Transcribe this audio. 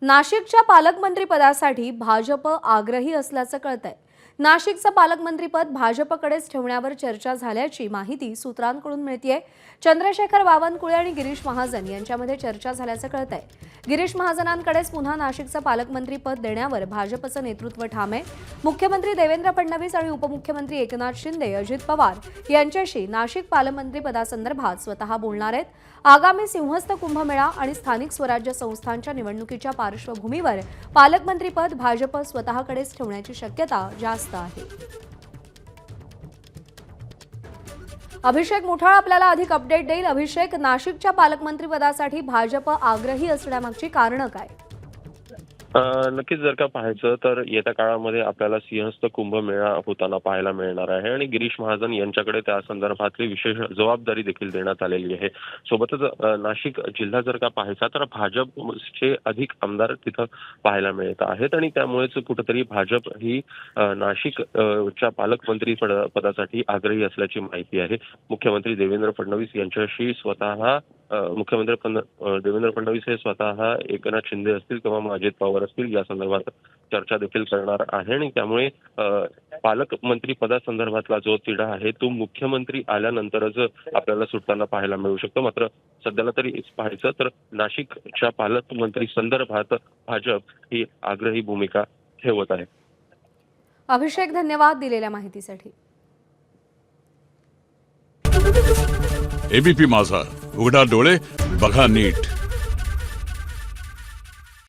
नाशिकच्या पालकमंत्रीपदासाठी भाजप आग्रही असल्याचं कळतंय। नाशिकचं पालकमंत्रीपद भाजपकडेच ठेवण्यावर चर्चा झाल्याची माहिती सूत्रांकडून मिळतेय। चंद्रशेखर बावनकुळे आणि गिरीश महाजन यांच्यामध्ये चर्चा झाल्याचं कळतंय। गिरीश महाजनांकडेच पुन्हा नाशिकचं पालकमंत्रीपद देण्यावर भाजपचं नेतृत्व ठाम आहे। मुख्यमंत्री देवेंद्र फडणवीस आणि उपमुख्यमंत्री एकनाथ शिंदे, अजित पवार यांच्याशी नाशिक पालकमंत्रीपदासंदर्भात स्वतः बोलणार आहेत। आगामी सिंहस्थ कुंभमेळा आणि स्थानिक स्वराज्य संस्थांच्या निवडणुकीच्या पार्श्वभूमीवर पालकमंत्रीपद भाजप स्वतःकडेच ठेवण्याची शक्यता जास्त आहे। अभिषेक मुठाळ आपल्याला अधिक अपडेट देईल। अभिषेक, नाशिकच्या पालकमंत्रीपदासाठी भाजप आग्रही असण्यामागची कारणं काय? नक्कीच जर का पाहायचं तर येत्या काळामध्ये आपल्याला सिंहस्थ कुंभमेळा होताना पाहायला मिळणार आहे आणि गिरीश महाजन यांच्याकडे त्या संदर्भातली विशेष जबाबदारी देखील देण्यात आलेली आहे। सोबतच नाशिक जिल्हा जर का पाहायचा तर भाजपचे अधिक आमदार तिथं पाहायला मिळत आहेत आणि त्यामुळेच कुठेतरी भाजप ही नाशिकच्या पालकमंत्री पदासाठी आग्रही असल्याची माहिती आहे। मुख्यमंत्री देवेंद्र फडणवीस यांच्याशी स्वतः देवेंद्र फडणवीस हे स्वतः एकनाथ शिंदे असतील किंवा मग अजित पवार असतील या संदर्भात चर्चा देखील करणार आहे आणि त्यामुळे पालकमंत्री पदासंदर्भातला जो तिढा आहे तो मुख्यमंत्री आल्यानंतरच आपल्याला सुटताना पाहायला मिळू शकतो। मात्र सध्याला तरी पाहायचं तर नाशिकच्या पालकमंत्री संदर्भात भाजप ही आग्रही भूमिका ठेवत आहे। अभिषेक, धन्यवाद दिलेल्या माहितीसाठी। एबीपी माझा, उघडा डोळे बघा नीट।